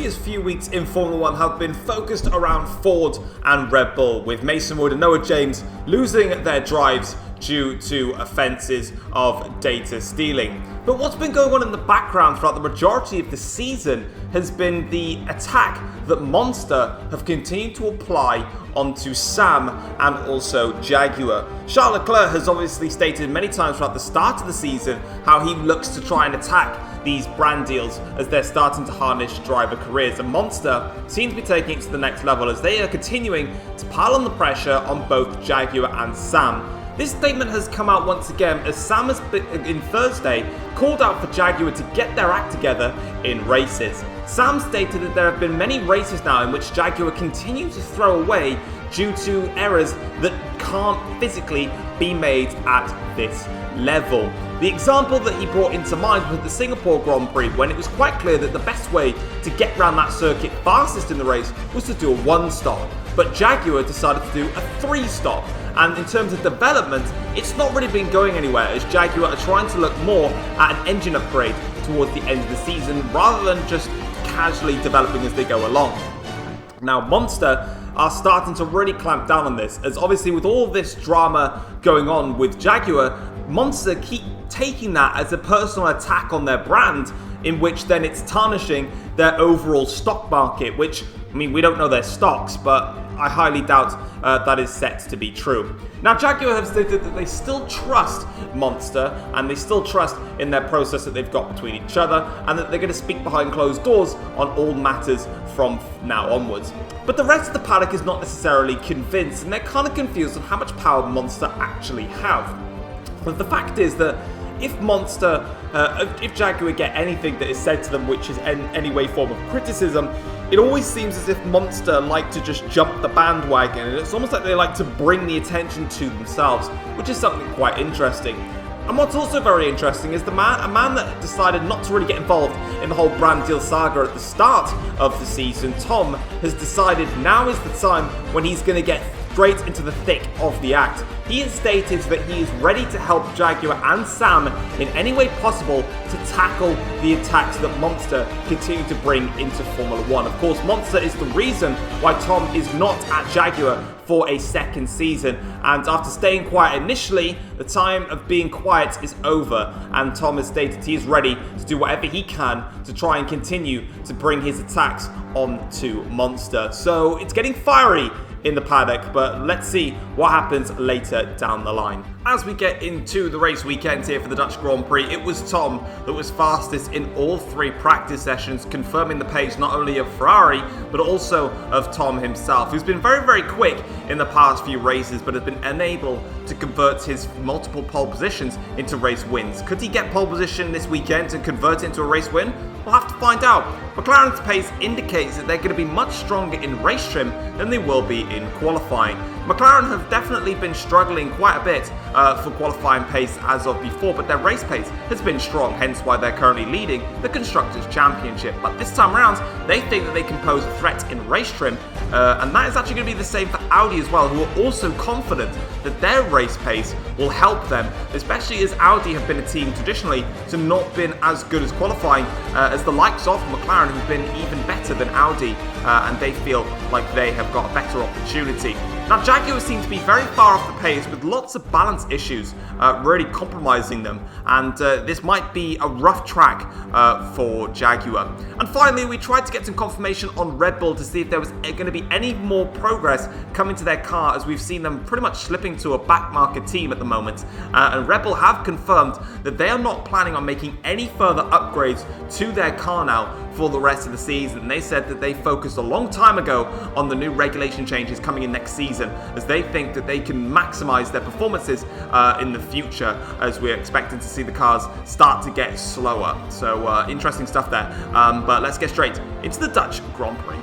previous few weeks in Formula 1 have been focused around Ford and Red Bull, with Mason Wood and Noah James losing their drives due to offences of data stealing. But what's been going on in the background throughout the majority of the season has been the attack that Monster have continued to apply onto Sam and also Jaguar. Charles Leclerc has obviously stated many times throughout the start of the season how he looks to try and attack these brand deals as they're starting to harness driver careers, and Monster seem to be taking it to the next level as they are continuing to pile on the pressure on both Jaguar and Sam. This statement has come out once again as Sam has in Thursday called out for Jaguar to get their act together in races. Sam stated that there have been many races now in which Jaguar continue to throw away due to errors that can't physically be made at this level. The example that he brought into mind was the Singapore Grand Prix, when it was quite clear that the best way to get around that circuit fastest in the race was to do a one-stop. But Jaguar decided to do a three-stop. And in terms of development, it's not really been going anywhere, as Jaguar are trying to look more at an engine upgrade towards the end of the season rather than just casually developing as they go along. Now, Monster are starting to really clamp down on this, as obviously with all this drama going on with Jaguar, Monster keep taking that as a personal attack on their brand, in which then it's tarnishing their overall stock market, which, I mean, we don't know their stocks, but I highly doubt that is set to be true. Now, Jaguar have stated that they still trust Monster and they still trust in their process that they've got between each other, and that they're going to speak behind closed doors on all matters from now onwards. But the rest of the paddock is not necessarily convinced, and they're kind of confused on how much power Monster actually have. But the fact is that if Monster, if Jaguar get anything that is said to them which is any way form of criticism, it always seems as if Monster like to just jump the bandwagon, and it's almost like they like to bring the attention to themselves, which is something quite interesting. And what's also very interesting is a man that decided not to really get involved in the whole brand deal saga at the start of the season, Tom, has decided now is the time when he's going to get straight into the thick of the act. He has stated that he is ready to help Jaguar and Sam in any way possible to tackle the attacks that Monster continue to bring into Formula 1. Of course, Monster is the reason why Tom is not at Jaguar for a second season, and after staying quiet initially, the time of being quiet is over, and Tom has stated he is ready to do whatever he can to try and continue to bring his attacks onto Monster. So it's getting fiery in the paddock, but let's see what happens later down the line. As we get into the race weekend here for the Dutch Grand Prix, it was Tom that was fastest in all three practice sessions, confirming the pace not only of Ferrari, but also of Tom himself, who's been very, very quick in the past few races, but has been unable to convert his multiple pole positions into race wins. Could he get pole position this weekend and convert it into a race win? We'll have to find out. McLaren's pace indicates that they're going to be much stronger in race trim than they will be in qualifying. McLaren have definitely been struggling quite a bit for qualifying pace as of before, but their race pace has been strong, hence why they're currently leading the Constructors' Championship. But this time around, they think that they can pose a threat in race trim, and that is actually going to be the same for Audi as well, who are also confident that their race pace will help them, especially as Audi have been a team traditionally to not been as good as qualifying as the likes of McLaren, who've been even better than Audi, and they feel like they have got a better opportunity. Now, Jaguar seem to be very far off the pace with lots of balance issues really compromising them, and this might be a rough track for Jaguar. And finally, we tried to get some confirmation on Red Bull to see if there was going to be any more progress coming to their car, as we've seen them pretty much slipping to a backmarket team at the moment. And Red Bull have confirmed that they are not planning on making any further upgrades to their car now for the rest of the season. They said that they focused a long time ago on the new regulation changes coming in next season, as they think that they can maximize their performances in the future, as we're expecting to see the cars start to get slower. So interesting stuff there. But let's get straight into the Dutch Grand Prix.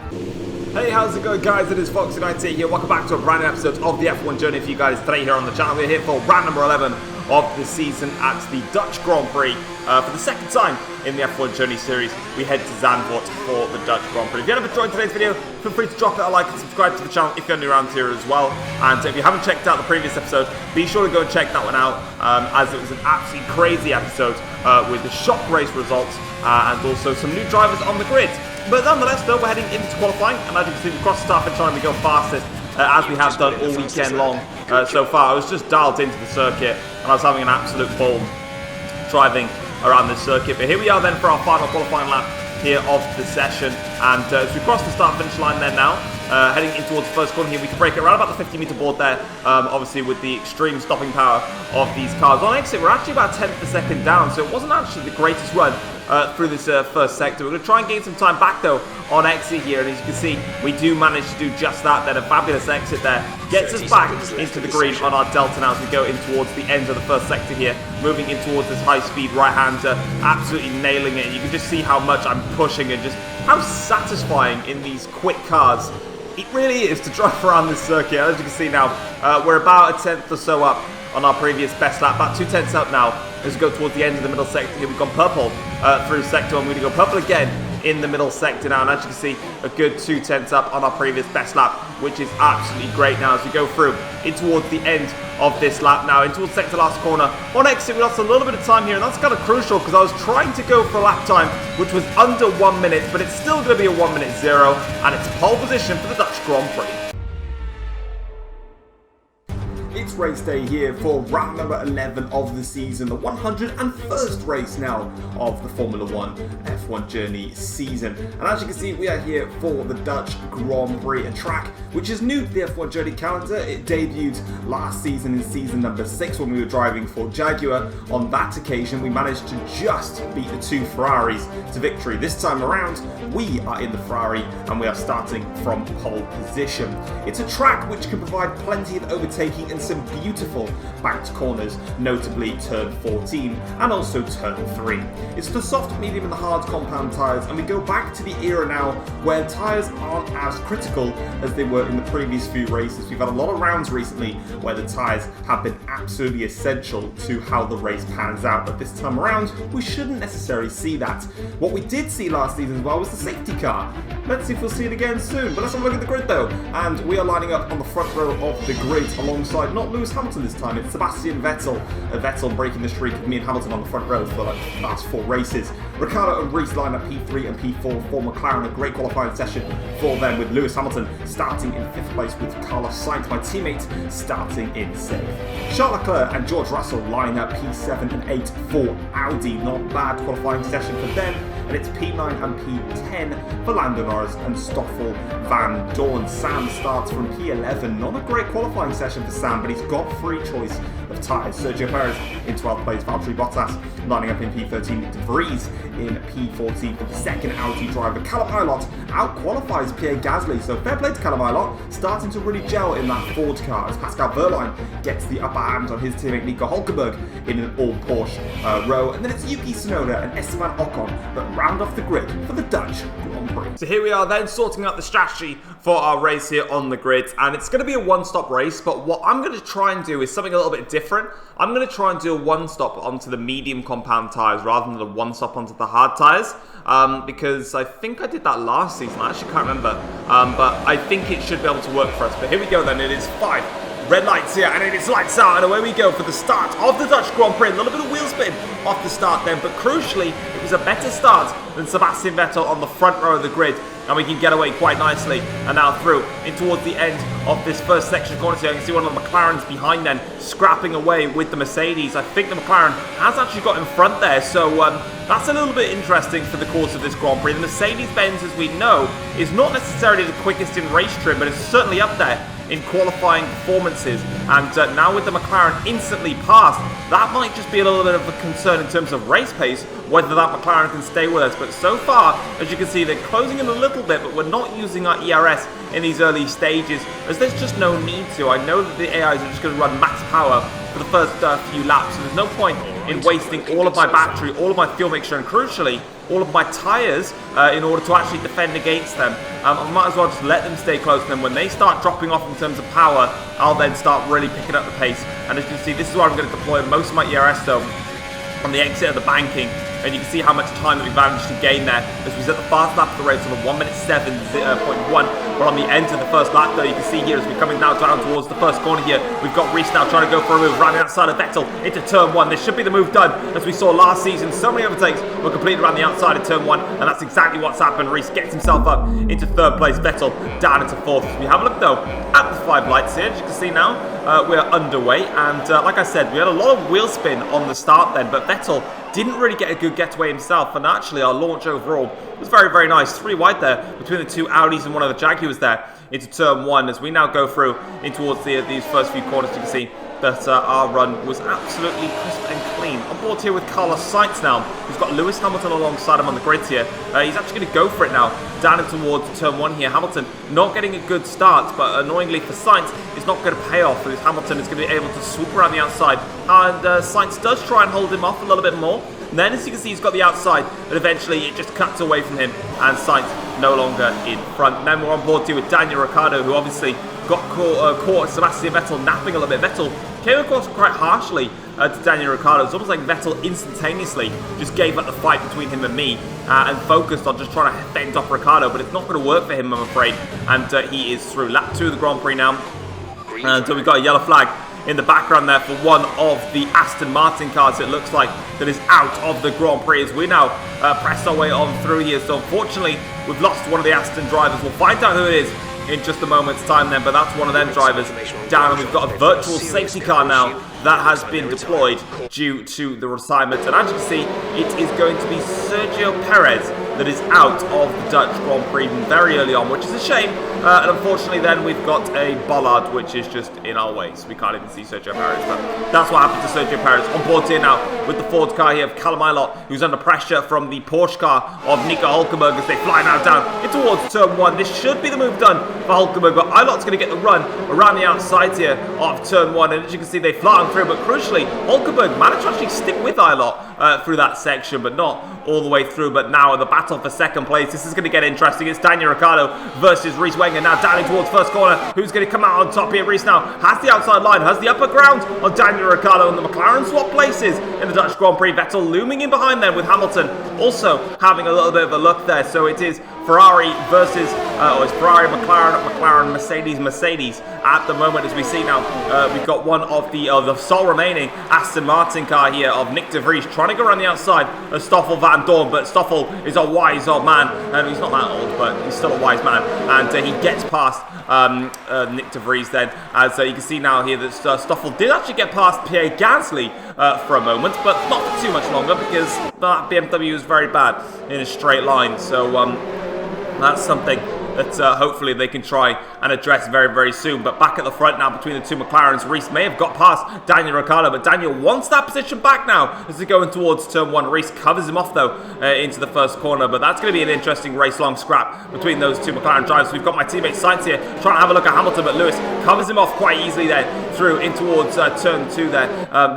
Hey, how's it going, guys? It is Foxydude here. Welcome back to a brand new episode of the F1 Journey for you guys today here on the channel. We're here for round number 11 of the season at the Dutch Grand Prix. For the second time in the F1 Journey series, we head to Zandvoort for the Dutch Grand Prix. If you haven't enjoyed today's video, feel free to drop it a like and subscribe to the channel if you're new around here as well. And if you haven't checked out the previous episode, be sure to go and check that one out, as it was an absolutely crazy episode with the shock race results and also some new drivers on the grid. But nonetheless, though, we're heading into qualifying, and as you can see, we cross the start finish line, we go fastest, as we have done all weekend long so far. I was just dialed into the circuit, and I was having an absolute ball driving around this circuit. But here we are then for our final qualifying lap here of the session, and as we cross the start finish line then now, heading in towards the first corner here, we can break it around about the 50-meter board there, obviously with the extreme stopping power of these cars. On exit, we're actually about 10th of a second down, so it wasn't actually the greatest run through this first sector. We're going to try and gain some time back though on exit here, and as you can see, we do manage to do just that. Then a fabulous exit there gets us back into the green on our delta now as we go in towards the end of the first sector here, moving in towards this high-speed right-hander, absolutely nailing it. And you can just see how much I'm pushing and just how satisfying in these quick cars it really is to drive around this circuit. As you can see now, we're about a 10th or so up on our previous best lap, about 2/10 up now as we go towards the end of the middle sector here. We've gone purple through sector 1. We're going to go purple again in the middle sector now, and as you can see, a good 2/10 up on our previous best lap, which is absolutely great now as we go through in towards the end of this lap now, in towards sector last corner. On exit, we lost a little bit of time here, and that's kind of crucial because I was trying to go for a lap time which was under 1 minute, but it's still going to be a 1:0, and it's pole position for the Dutch Grand Prix. It's race day here for round number 11 of the season, the 101st race now of the Formula 1 F1 Journey season. And as you can see, we are here for the Dutch Grand Prix, a track which is new to the F1 Journey calendar. It debuted last season in season number 6 when we were driving for Jaguar. On that occasion, we managed to just beat the 2 Ferraris to victory. This time around, we are in the Ferrari and we are starting from pole position. It's a track which can provide plenty of overtaking and some beautiful backed corners, notably turn 14 and also turn 3. It's the soft, medium and the hard compound tyres, and we go back to the era now where tyres aren't as critical as they were in the previous few races. We've had a lot of rounds recently where the tyres have been absolutely essential to how the race pans out, but this time around we shouldn't necessarily see that. What we did see last season as well was the safety car. Let's see if we'll see it again soon, but let's have a look at the grid though, and we are lining up on the front row of the grid alongside not Lewis Hamilton this time, it's Sebastian Vettel. Vettel breaking the streak of me and Hamilton on the front row for like the last 4 races. Ricardo and Reese line up P3 and P4 for McLaren, a great qualifying session for them, with Lewis Hamilton starting in 5th place with Carlos Sainz, my teammate, starting in 7th. Charles Leclerc and George Russell line up P7 and 8 for Audi, not bad qualifying session for them. And it's P9 and P10 for Lando Norris and Stoffel Van Dorn. Sam starts from P11. Not a great qualifying session for Sam, but he's got free choice of tyres. Sergio Perez in 12th place, Valtteri Bottas lining up in P13, De Vries in P14 for the second Audi driver. Callum Ilott out-qualifies Pierre Gasly, so fair play to Callum Ilott, starting to really gel in that Ford car as Pascal Wehrlein gets the upper hand on his teammate Nico Hulkenberg in an all-Porsche row. And then it's Yuki Tsunoda and Esteban Ocon that round off the grid for the Dutch Grand Prix. So here we are then sorting out the strategy for our race here on the grid, and it's going to be a one-stop race, but what I'm going to try and do is something a little bit different. I'm going to try and do a one-stop onto the medium compound tyres rather than a one-stop onto the hard tyres, because I think I did that last season. I actually can't remember, but I think it should be able to work for us. But here we go then, it is 5 red lights here, and it is lights out, and away we go for the start of the Dutch Grand Prix. A little bit of wheel spin off the start then, but crucially, it was a better start than Sebastian Vettel on the front row of the grid, and we can get away quite nicely, and now through in towards the end of this first section corner. So you can see one of the McLarens behind then, scrapping away with the Mercedes. I think the McLaren has actually got in front there, so that's a little bit interesting for the course of this Grand Prix. The Mercedes-Benz, as we know, is not necessarily the quickest in race trim, but it's certainly up there in qualifying performances, and now with the McLaren instantly passed, that might just be a little bit of a concern in terms of race pace, whether that McLaren can stay with us. But so far, as you can see, they're closing in a little bit, but we're not using our ERS in these early stages, as there's just no need to. I know that the AIs are just going to run max power for the first few laps, so there's no point in wasting all of my battery, all of my fuel mixture, and crucially, all of my tyres in order to actually defend against them. I might as well just let them stay close, and then when they start dropping off in terms of power, I'll then start really picking up the pace. And as you can see, this is where I'm going to deploy most of my ERS though, on the exit of the banking, and you can see how much time that we managed to gain there as we set the fast lap of the race on a 1 minute 7.1. We're on the end of the first lap though. You can see here as we're coming now down towards the first corner here, we've got Reese now trying to go for a move around the outside of Vettel into turn 1. This should be the move done. As we saw last season, so many overtakes were completed around the outside of turn 1, and that's exactly what's happened. Reese gets himself up into 3rd place, Vettel down into 4th. As we have a look though at the 5 lights here, as you can see now, we're underway, and like I said, we had a lot of wheel spin on the start then, but Vettel didn't really get a good getaway himself, and actually our launch overall was very, very nice. 3 wide there between the 2 Audis and one of the Jaguars there into turn 1. As we now go through in towards these first few corners, you can see that our run was absolutely crisp and clean. On board here with Carlos Sainz now, who's got Lewis Hamilton alongside him on the grid here. He's actually going to go for it now, down in towards turn 1 here. Hamilton not getting a good start, but annoyingly for Sainz, it's not going to pay off, because Hamilton is going to be able to swoop around the outside, and Sainz does try and hold him off a little bit more. And then, as you can see, he's got the outside, but eventually it just cuts away from him, and Sainz no longer in front. And then we're on board here with Daniel Ricciardo, who obviously got caught Sebastian Vettel napping a little bit. Vettel came across quite harshly to Daniel Ricciardo. It's almost like Vettel instantaneously just gave up the fight between him and me and focused on just trying to fend off Ricciardo, but it's not going to work for him, I'm afraid. And he is through. Lap 2 of the Grand Prix now. So we've got a yellow flag in the background there for one of the Aston Martin cars, it looks like, that is out of the Grand Prix as we now press our way on through here. So unfortunately, we've lost one of the Aston drivers. We'll find out who it is in just a moment's time then, but that's one of them drivers down, and we've got a virtual safety car now that has been deployed due to the retirement. And as you can see, it is going to be Sergio Perez that is out of the Dutch Grand Prix very early on, which is a shame. And unfortunately then we've got a bollard which is just in our way, so we can't even see Sergio Perez. But that's what happened to Sergio Perez. On board here now with the Ford car here of Callum Ilott, who's under pressure from the Porsche car of Nico Hulkenberg as they fly now down in towards turn 1. This should be the move done for Hulkenberg, but Ilott's going to get the run around the outside here of turn 1. And as you can see, they fly on through, but crucially, Hulkenberg managed to actually stick with Ilott through that section, but not all the way through. But now the battle for second place, this is going to get interesting. It's Daniel Ricciardo versus Reese Wenger now down in towards first corner. Who's going to come out on top here? Reese now has the outside line, has the upper ground on Daniel Ricciardo, and the McLaren swap places in the Dutch Grand Prix. Vettel looming in behind them with Hamilton also having a little bit of a look there. So it is Ferrari versus, or it's Ferrari, McLaren, Mercedes at the moment. As we see now, we've got one of the sole remaining Aston Martin car here of Nick de Vries trying to go around the outside of Stoffel Van Dorn, but Stoffel is a wise old man, and he's not that old, but he's still a wise man, and he gets past Nick de Vries then, as you can see now here that Stoffel did actually get past Pierre Gasly for a moment, but not for too much longer, because that BMW is very bad in a straight line. So that's something that hopefully they can try and address very, very soon. But back at the front now between the two McLarens, Reese may have got past Daniel Ricciardo, but Daniel wants that position back now as they're going towards turn 1. Reese covers him off though into the first corner, but that's going to be an interesting race-long scrap between those two McLaren drivers. We've got my teammate Sainz here trying to have a look at Hamilton, but Lewis covers him off quite easily there through in towards turn 2 there.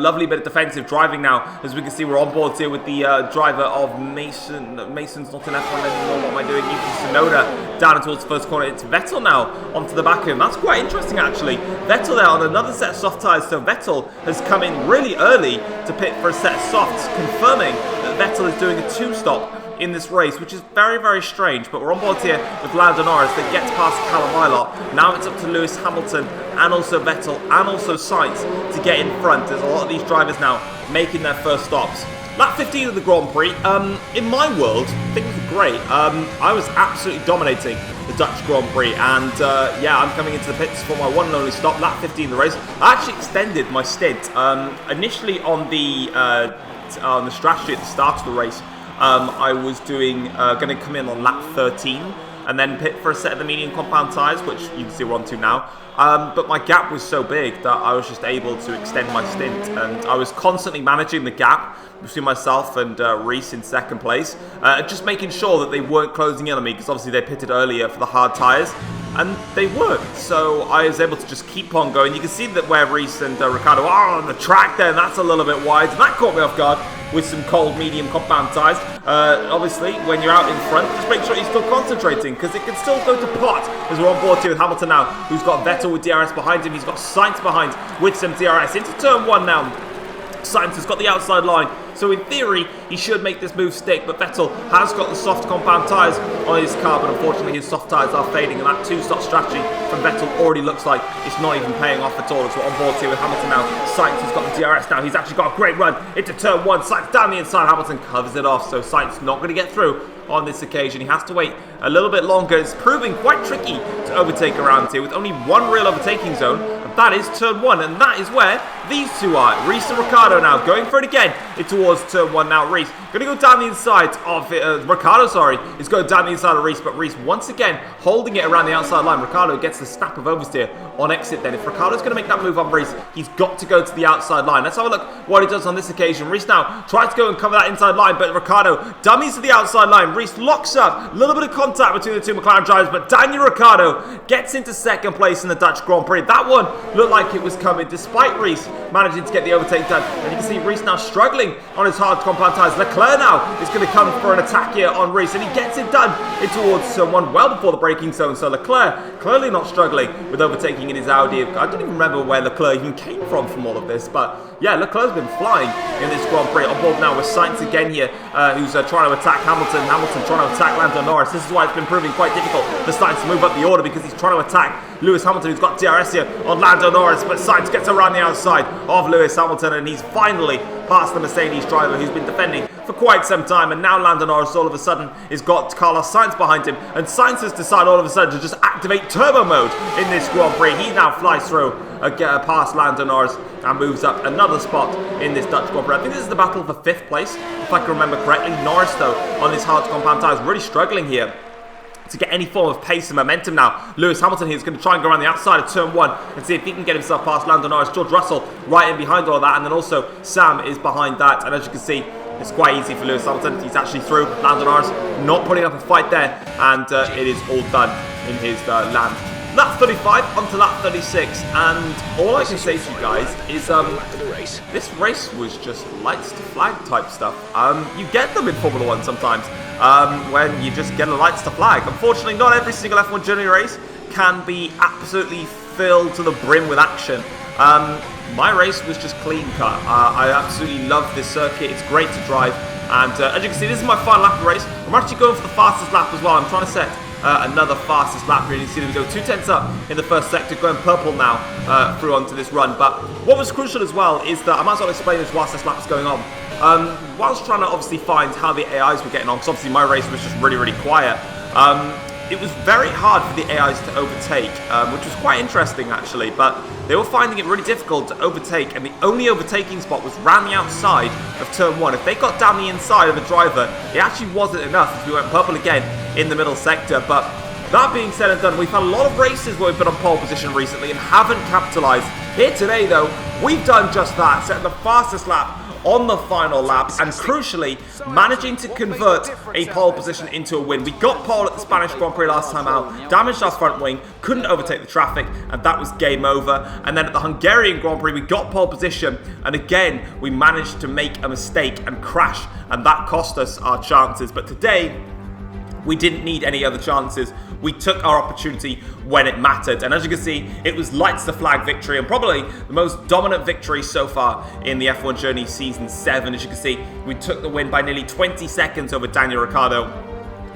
Lovely bit of defensive driving now. As we can see, we're on board here with the driver of Mason's not in F1 anymore. What am I doing? Yuki Tsunoda down towards the first corner. It's Vettel now onto the back of him. That's quite interesting actually. Vettel there on another set of soft tyres, so Vettel has come in really early to pit for a set of softs, confirming that Vettel is doing a 2-stop in this race, which is very, very strange. But we're on board here with Lando Norris that gets past Callum Ilott. Now it's up to Lewis Hamilton and also Vettel and also Sainz to get in front. There's a lot of these drivers now making their first stops. Lap 15 of the Grand Prix. In my world, things were great. I was absolutely dominating the Dutch Grand Prix, and yeah, I'm coming into the pits for my one and only stop, lap 15 of the race. I actually extended my stint initially on the strategy at the start of the race. I was going to come in on lap 13 and then pit for a set of the medium compound tyres, which you can see we're on to now. But my gap was so big that I was just able to extend my stint, and I was constantly managing the gap between myself and Reese in second place, just making sure that they weren't closing in on me, because obviously they pitted earlier for the hard tyres, and they weren't. So I was able to just keep on going. You can see that where Reese and Ricciardo are on the track there, and that's a little bit wide, and that caught me off guard with some cold medium compound tyres. Obviously, when you're out in front, just make sure you're still concentrating, because it can still go to pot. As we're on board here with Hamilton now, who's got Vettel with DRS behind him. He's got Sainz behind with some DRS into turn 1 now. Sainz has got the outside line So in theory, he should make this move stick, but Vettel has got the soft compound tyres on his car, but unfortunately his soft tyres are fading, and that two-stop strategy from Vettel already looks like it's not even paying off at all. So we're on board here with Hamilton now. Sainz has got the DRS now. He's actually got a great run into turn 1. Sainz down the inside. Hamilton covers it off, so Sainz not going to get through on this occasion. He has to wait a little bit longer. It's proving quite tricky to overtake around here with only one real overtaking zone, and that is turn 1, and that is where these two are. Reese and Ricciardo now going for it again towards turn 1 now. Reese going to go down the inside of Ricciardo, is going down the inside of Reese, but Reese once again holding it around the outside line. Ricciardo gets the snap of oversteer on exit then. If Ricciardo's going to make that move on Reese, he's got to go to the outside line. Let's have a look what he does on this occasion. Reese now tries to go and cover that inside line, but Ricciardo dummies to the outside line. Reese locks up. A little bit of contact between the two McLaren drivers, but Daniel Ricciardo gets into second place in the Dutch Grand Prix. That one looked like it was coming, despite Reese managing to get the overtake done. And you can see Reese now struggling on his hard compound tyres. Leclerc now is going to come for an attack here on Reese, and he gets it done in towards turn 1 well before the braking zone. So Leclerc clearly not struggling with overtaking in his Audi. I don't even remember where Leclerc even came from all of this, but yeah, Leclerc's been flying in this Grand Prix. On board now with Sainz again here, who's trying to attack Hamilton. Hamilton trying to attack Lando Norris. This is why it's been proving quite difficult for Sainz to move up the order, because he's trying to attack Lewis Hamilton, who's got DRS here on Lando Norris, but Sainz gets around the outside of Lewis Hamilton, and he's finally past the Mercedes driver who's been defending for quite some time. And now Lando Norris all of a sudden has got Carlos Sainz behind him, and Sainz has decided all of a sudden to just activate turbo mode in this Grand Prix. He now flies through past Lando Norris and moves up another spot in this Dutch Grand Prix. I think this is the battle for 5th place, if I can remember correctly. Norris, though, on his hard compound tyres, really struggling here to get any form of pace and momentum now. Lewis Hamilton here is going to try and go around the outside of turn 1 and see if he can get himself past Lando Norris. George Russell right in behind all of that, and then also Sam is behind that. And as you can see, it's quite easy for Lewis Hamilton. He's actually through. Lando Norris not putting up a fight there, and it is all done in his lap. Lap 35 onto lap 36, and all I can say to you guys is this race was just lights to flag type stuff. You get them in Formula 1 sometimes when you just get a lights to flag. Unfortunately, not every single F1 Journey race can be absolutely filled to the brim with action. My race was just clean cut. I absolutely love this circuit. It's great to drive, and as you can see, this is my final lap of the race. I'm actually going for the fastest lap as well. I'm trying to set another fastest lap here. You see that we go 2/10 up in the first sector, going purple now through onto this run. But what was crucial as well is that I might as well explain this whilst this lap's going on. Whilst trying to obviously find how the AIs were getting on, because obviously my race was just really quiet, it was very hard for the AIs to overtake, which was quite interesting actually, but they were finding it really difficult to overtake, and the only overtaking spot was round the outside of turn 1. If they got down the inside of the driver, it actually wasn't enough as we went purple again in the middle sector. But that being said and done, we've had a lot of races where we've been on pole position recently and haven't capitalised. Here today though, we've done just that, setting the fastest lap on the final lap, and crucially managing to convert a pole position into a win. We got pole at the Spanish Grand Prix last time out, damaged our front wing, couldn't overtake the traffic, and that was game over. And then at the Hungarian Grand Prix we got pole position, and again we managed to make a mistake and crash, and that cost us our chances. But today we didn't need any other chances. We took our opportunity when it mattered. And as you can see, it was lights to flag victory, and probably the most dominant victory so far in the F1 Journey Season 7. As you can see, we took the win by nearly 20 seconds over Daniel Ricciardo.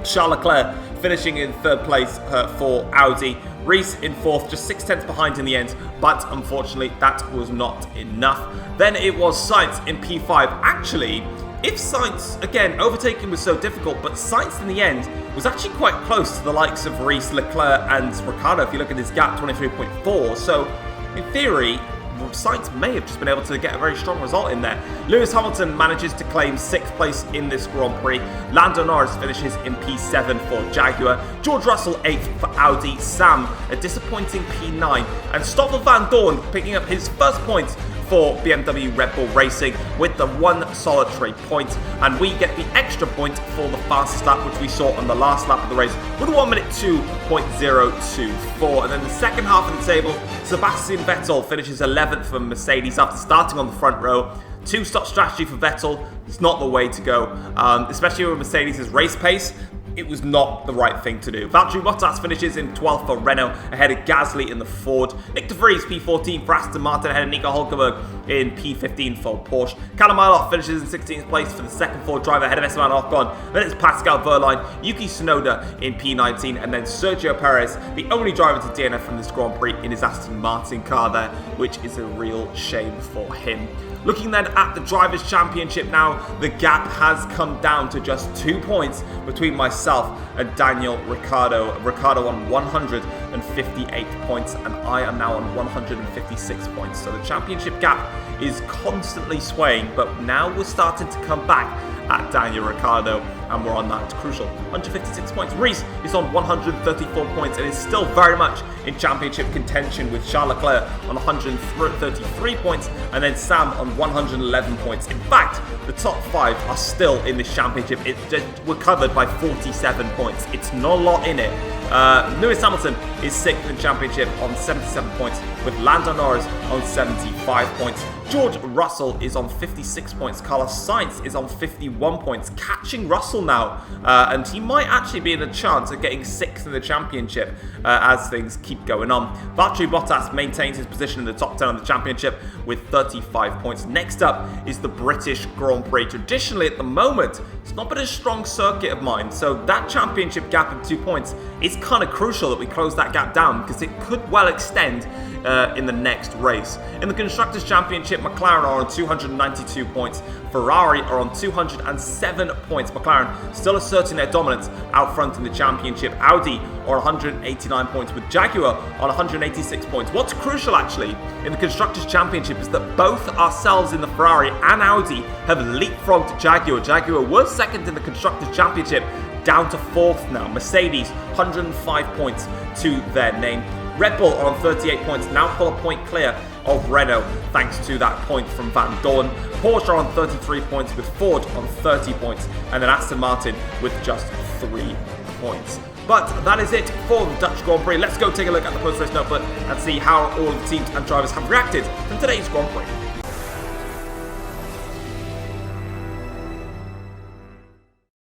Charles Leclerc finishing in 3rd place for Audi. Reese in 4th, just 6/10 behind in the end, but unfortunately that was not enough. Then it was Sainz in P5. Actually, if Sainz, again, overtaking was so difficult, but Sainz in the end was actually quite close to the likes of Reese, Leclerc and Ricciardo. If you look at this gap, 23.4. So, in theory, Sainz may have just been able to get a very strong result in there. Lewis Hamilton manages to claim 6th place in this Grand Prix. Lando Norris finishes in P7 for Jaguar. George Russell 8th for Audi. Sam, a disappointing P9. And Stoffel Van Dorn picking up his first points for BMW Red Bull Racing with the 1 solitary point, and we get the extra point for the fastest lap, which we saw on the last lap of the race with a 1:02.024. And then the second half of the table, Sebastian Vettel finishes 11th for Mercedes after starting on the front row. 2-stop strategy for Vettel is not the way to go, especially with Mercedes' race pace. it was not the right thing to do. Valtteri Bottas finishes in 12th for Renault, ahead of Gasly in the Ford. Nick de Vries, P14 for Aston Martin, ahead of Nico Hulkenberg in P15 for Porsche. Callum Ilott finishes in 16th place for the second Ford driver, ahead of Esteban Ocon. Then it's Pascal Wehrlein, Yuki Tsunoda in P19, and then Sergio Perez, the only driver to DNF from this Grand Prix in his Aston Martin car there, which is a real shame for him. Looking then at the Drivers' Championship now, the gap has come down to just 2 points between myself and Daniel Ricciardo. Ricciardo on 158 points, and I am now on 156 points. So the championship gap is constantly swaying, but now we're starting to come back at Daniel Ricciardo, and we're on that crucial 156 points. Reese is on 134 points and is still very much in championship contention, with Charles Leclerc on 133 points and then Sam on 111 points. In fact, the top 5 are still in this championship. We're covered by 47 points. It's not a lot in it. Lewis Hamilton is 6th in the championship on 77 points, with Lando Norris on 75 points. George Russell is on 56 points. Carlos Sainz is on 51 points, catching Russell now, and he might actually be in a chance of getting 6th in the championship as things keep going on. Valtteri Bottas maintains his position in the top 10 of the championship with 35 points. Next up is the British Grand Prix. Traditionally, at the moment, it's not been a strong circuit of mine, so that championship gap of 2 points is kind of crucial that we close that gap down, because it could well extend in the next race. In the Constructors' Championship, McLaren are on 292 points. Ferrari are on 207 points. McLaren still asserting their dominance out front in the championship. Audi are 189 points, with Jaguar on 186 points. What's crucial actually in the Constructors' Championship is that both ourselves in the Ferrari and Audi have leapfrogged Jaguar. Jaguar was 2nd in the Constructors' Championship, down to 4th now. Mercedes 105 points to their name. Red Bull are on 38 points, now pull a point clear of Renault thanks to that point from Van Dorn. Porsche are on 33 points, with Ford on 30 points, and then Aston Martin with just 3 points. But that is it for the Dutch Grand Prix. Let's go take a look at the post-race notebook and see how all of the teams and drivers have reacted from today's Grand Prix.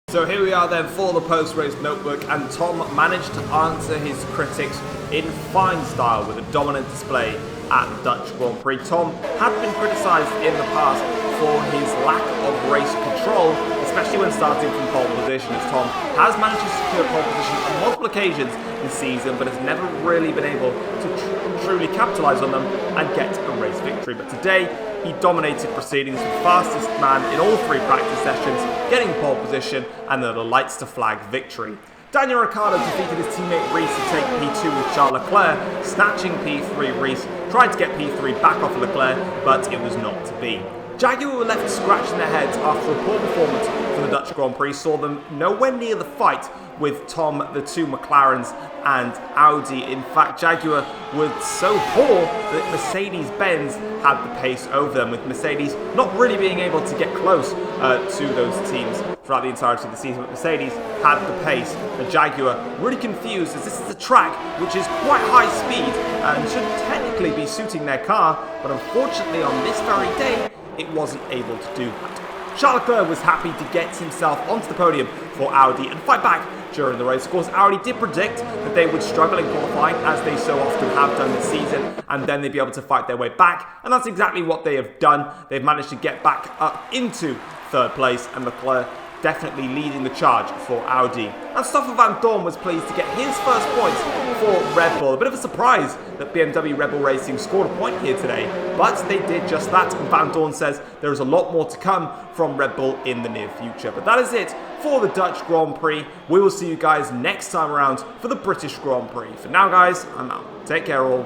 So here we are then for the post-race notebook, and Tom managed to answer his critics in fine style with a dominant display at the Dutch Grand Prix. Tom had been criticised in the past for his lack of race control, especially when starting from pole position, as Tom has managed to secure pole position on multiple occasions this season, but has never really been able to truly capitalise on them and get a race victory. But today, he dominated proceedings, the fastest man in all 3 practice sessions, getting pole position and the lights to flag victory. Daniel Ricciardo defeated his teammate Reese to take P2 with Charles Leclerc, snatching P3. Reese tried to get P3 back off Leclerc, but it was not to be. Jaguar were left scratching their heads after a poor performance from the Dutch Grand Prix saw them nowhere near the fight with Tom, the 2 McLarens and Audi. In fact, Jaguar were so poor that Mercedes-Benz had the pace over them, with Mercedes not really being able to get close to those teams throughout the entirety of the season, but Mercedes had the pace. The Jaguar really confused, as this is a track which is quite high speed and should technically be suiting their car, but unfortunately on this very day, it wasn't able to do that. Charles Leclerc was happy to get himself onto the podium for Audi and fight back during the race. Of course, Audi did predict that they would struggle in qualifying, as they so often have done this season, and then they'd be able to fight their way back, and that's exactly what they have done. They've managed to get back up into 3rd place, and Leclerc definitely leading the charge for Audi. And Stoffel Van Dorn was pleased to get his first points for Red Bull. A bit of a surprise that BMW Red Bull Racing scored a point here today, but they did just that. And Van Dorn says there is a lot more to come from Red Bull in the near future. But that is it for the Dutch Grand Prix. We will see you guys next time around for the British Grand Prix. For now, guys, I'm out. Take care all.